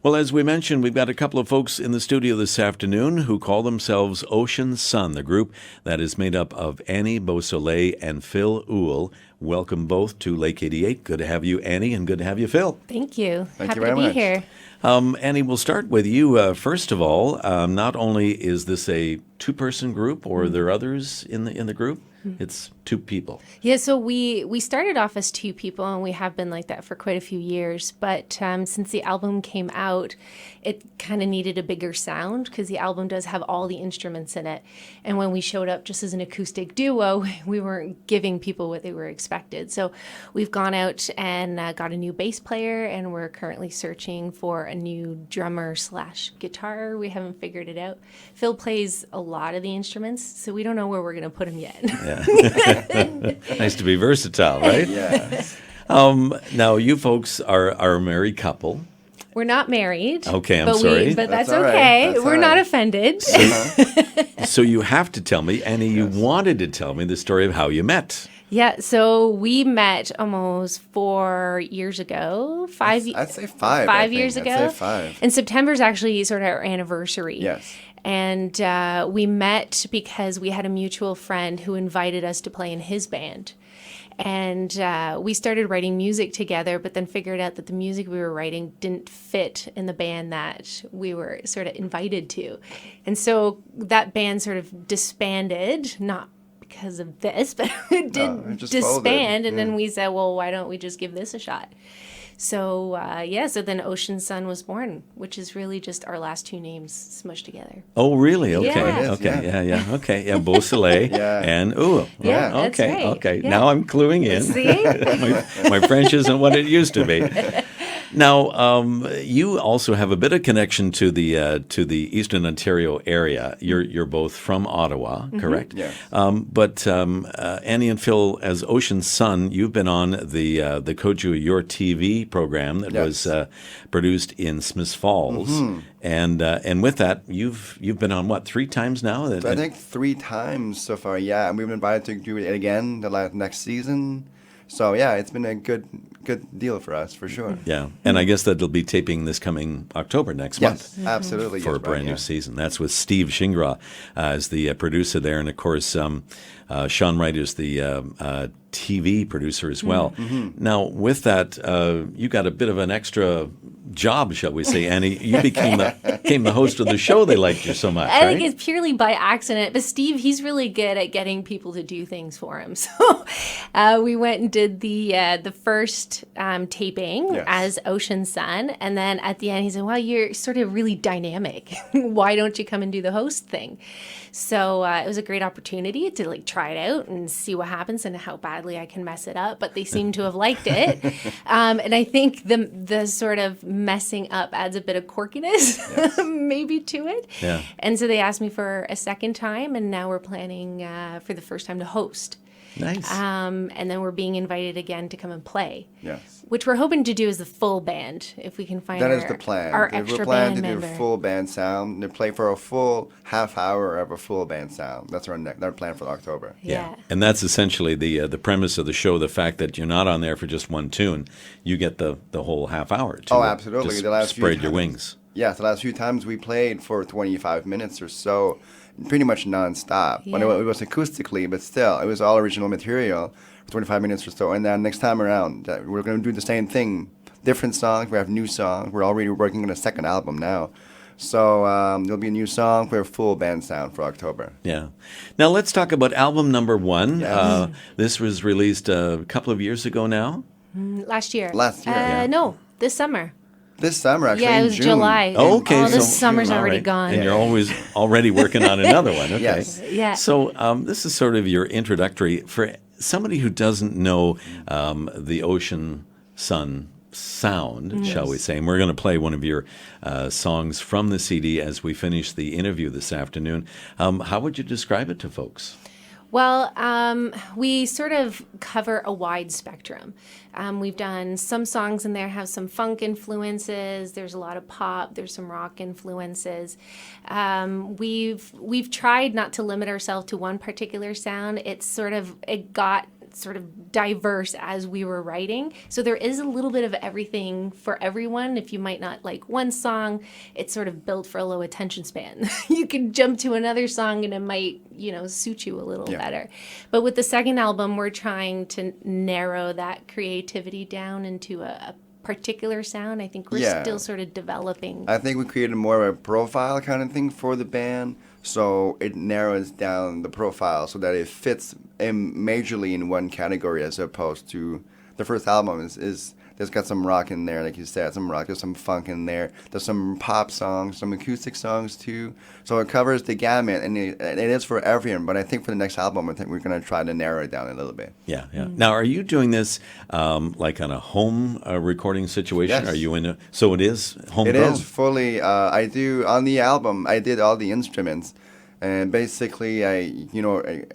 Well, as we mentioned, we've got a couple of folks in the studio this afternoon who call themselves OceanSun, the group that is made up of Annie Beausoleil and Phil Uhl. Welcome both to Lake 88. Good to have you, Annie, and good to have you, Phil. Thank you. Thank you Happy very to be much. here. Annie, we'll start with you. First of all, not only is this a two-person group, or are there others in the group? It's two people. Yeah, so we started off as two people, and we have been like that for quite a few years. But since the album came out, it kind of needed a bigger sound because the album does have all the instruments in it. And when we showed up just as an acoustic duo, we weren't giving people what they were expected. So we've gone out and got a new bass player, and we're currently searching for a new drummer / guitar. We haven't figured it out. Phil plays a lot of the instruments, so we don't know where we're going to put him yet. Yeah. Nice to be versatile, right? Yeah. Now, you folks are a married couple. We're not married. Okay, I'm sorry. But that's That's all right. okay. That's We're all not right. offended. So you have to tell me, Annie, you wanted to tell me the story of how you met. Yeah, so we met almost 4 years ago. I'd say five. 5 years ago. I'd say 5. And September's actually sort of our anniversary. Yes. And we met because we had a mutual friend who invited us to play in his band. And we started writing music together, but then figured out that the music we were writing didn't fit in the band that we were sort of invited to. And so that band sort of disbanded, not because of this, but it did it just disband. folded. And then we said, well, why don't we just give this a shot? So, so then OceanSun was born, which is really just our last two names smushed together. Oh, really? Okay. Yeah. It is, Okay. Yeah. Okay. Yeah. Beausoleil Yeah. and Uhl. Yeah, Oh, that's okay. right. Okay. Yeah. Now I'm cluing in. See? My French isn't what it used to be. Now, you also have a bit of connection to the Eastern Ontario area. You're both from Ottawa, correct? Yes. But Annie and Phil, as OceanSun, you've been on the Koju Your TV program that Yes. was produced in Smiths Falls, and with that, you've been on what, 3 times now? So I think 3 times so far, yeah. And we've been invited to do it again next season. So, yeah, it's been a good deal for us, for sure. Yeah, and I guess that'll be taping this coming October next Yes, month. absolutely. For yes, a brand right, new season. That's with Steve Shingra as the producer there. And, of course, Sean Wright is the TV producer as well. Now, with that, you got a bit of an extra job, shall we say, Annie. You became the host of the show. They liked you so much, I right? think it's purely by accident, but Steve, he's really good at getting people to do things for him. So we went and did the first taping Yes. as OceanSun, and then at the end he said, well, you're sort of really dynamic. Why don't you come and do the host thing? So it was a great opportunity to try it out and see what happens and how badly I can mess it up, but they seem to have liked it. And I think the sort of messing up adds a bit of quirkiness maybe to it. Yeah. And so they asked me for a second time, and now we're planning for the first time to host. Nice. And then we're being invited again to come and play. Yes. Which we're hoping to do as the full band, if we can find That our, is the plan. our We're extra planning band to do member. a full band sound, to play for a full half hour of a full band sound. That's our plan for October. Yeah. And that's essentially the premise of the show, the fact that you're not on there for just one tune. You get the whole half hour to Oh, absolutely. just The last few spread your times. wings. Yes, the last few times we played for 25 minutes or so, pretty much nonstop. But Yeah. it was acoustically, but still, it was all original material for 25 minutes or so. And then next time around, we're going to do the same thing. Different songs. We have new songs. We're already working on a second album now. So there'll be a new song for a full band sound for October. Yeah. Now let's talk about album number 1. Yes. This was released a couple of years ago now. Last year. Last year, yeah. No, this summer. This summer, actually, Yeah, it in was June. July. Oh, okay. Oh, this so- summer's all already right. gone. And you're already working on another one. Okay. Yes. Yeah. So this is sort of your introductory for somebody who doesn't know the OceanSun sound, shall we say. And we're going to play one of your songs from the CD as we finish the interview this afternoon. How would you describe it to folks? Well, we sort of cover a wide spectrum. We've done some songs in there have some funk influences. There's a lot of pop. There's some rock influences. We've tried not to limit ourselves to one particular sound. It got sort of diverse as we were writing. So there is a little bit of everything for everyone. If you might not like one song, it's sort of built for a low attention span. You can jump to another song and it might, suit you a little better. But with the second album, we're trying to narrow that creativity down into a particular sound. I think we're still sort of developing. I think we created more of a profile kind of thing for the band. So it narrows down the profile so that it fits majorly in one category as opposed to the first album is there's got some rock in there, like you said, some rock, there's some funk in there, there's some pop songs, some acoustic songs too. So it covers the gamut, and it is for everyone. But I think for the next album, I think we're going to try to narrow it down a little bit. Yeah, yeah. Now, are you doing this like on a home recording situation? Yes. Are you so it is homegrown? It is fully, I do, on the album, I did all the instruments. And basically,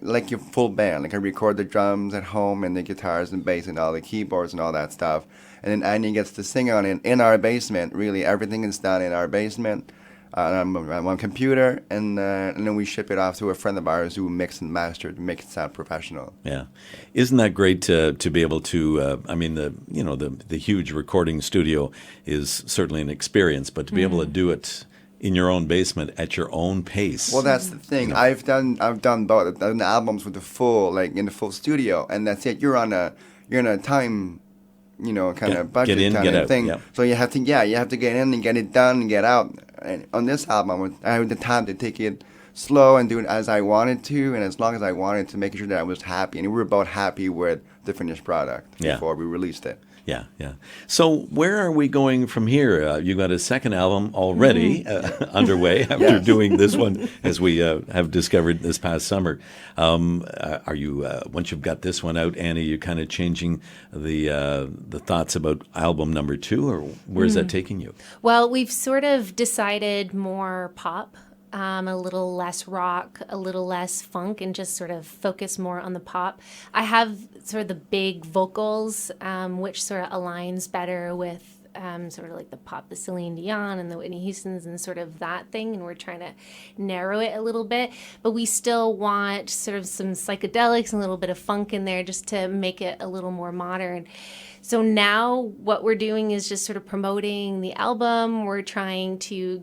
like your full band, like I record the drums at home and the guitars and bass and all the keyboards and all that stuff. And then Annie gets to sing on it in our basement. Really, everything is done in our basement on computer, and then we ship it off to a friend of ours who mix and master to make it sound professional. Yeah, isn't that great to be able to? The huge recording studio is certainly an experience, but to be able to do it in your own basement at your own pace. Well, that's the thing. I've done both. I've done albums with the full, like in the full studio, and that's it. You're in a time, kind of budget get in, kind get of out, thing. yeah. So you have to get in and get it done and get out. And on this album, I had the time to take it slow and do it as I wanted to, and as long as I wanted to, make sure that I was happy. And we were both happy with the finished product before we released it. Yeah, yeah. So where are we going from here? You got a second album already underway after doing this one, as we have discovered this past summer. Are you once you've got this one out, Annie? You kind of changing the thoughts about album number 2, or where's that taking you? Well, we've sort of decided more pop. A little less rock, a little less funk, and just sort of focus more on the pop. I have sort of the big vocals, which sort of aligns better with sort of like the pop, the Celine Dion and the Whitney Houstons and sort of that thing, and we're trying to narrow it a little bit. But we still want sort of some psychedelics and a little bit of funk in there just to make it a little more modern. So now what we're doing is just sort of promoting the album. We're trying to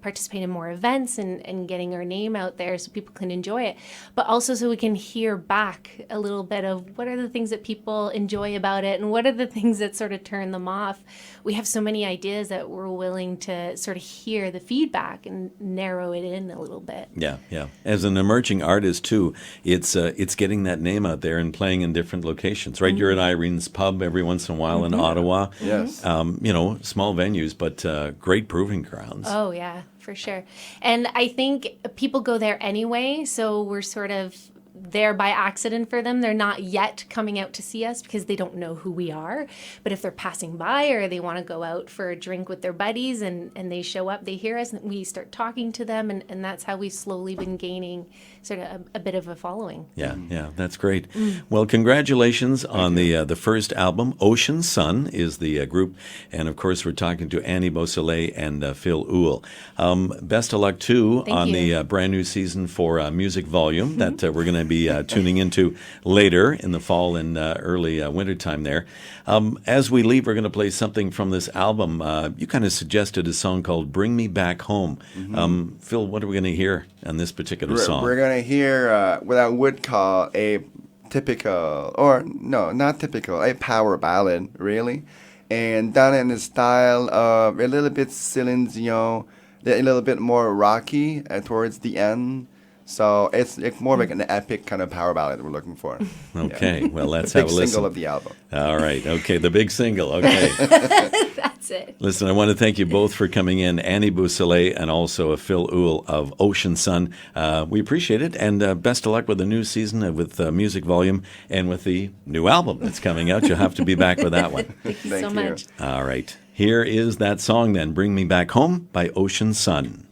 participate in more events and getting our name out there so people can enjoy it. But also so we can hear back a little bit of what are the things that people enjoy about it and what are the things that sort of turn them off. We have so many ideas that we're willing to sort of hear the feedback and narrow it in a little bit. Yeah, yeah. As an emerging artist too, it's getting that name out there and playing in different locations, right? You're at Irene's Pub every once in a while in Ottawa. Yes. Small venues, but great proving grounds. Oh, yeah, for sure. And I think people go there anyway, so we're sort of there by accident for them. They're not yet coming out to see us because they don't know who we are. But if they're passing by or they want to go out for a drink with their buddies and they show up, they hear us, and we start talking to them. And that's how we've slowly been gaining sort of a bit of a following. Yeah, yeah, that's great. Well, congratulations on the first album. OceanSun is the group. And, of course, we're talking to Annie Beausoleil and Phil Uhl. Best of luck, too, on the brand new season for Music Volume that we're going to be tuning into later in the fall and early wintertime there. As we leave, we're going to play something from this album. You kind of suggested a song called Bring Me Back Home. Phil, what are we going to hear on this particular song? We're going to hear what I would call a typical, or no, not typical, a power ballad, really. And done in the style of a little bit Celine Dion, a little bit more rocky towards the end. So it's more like an epic kind of power ballad that we're looking for. Okay, well, let's the have a big listen. single of the album. All right, okay, the big single, okay. That's it. Listen, I want to thank you both for coming in, Annie Beausoleil and also Phil Uhl of OceanSun. We appreciate it, and best of luck with the new season with Music Volume and with the new album that's coming out. You'll have to be back with that one. Thank you so much. All right, here is that song then, Bring Me Back Home by OceanSun.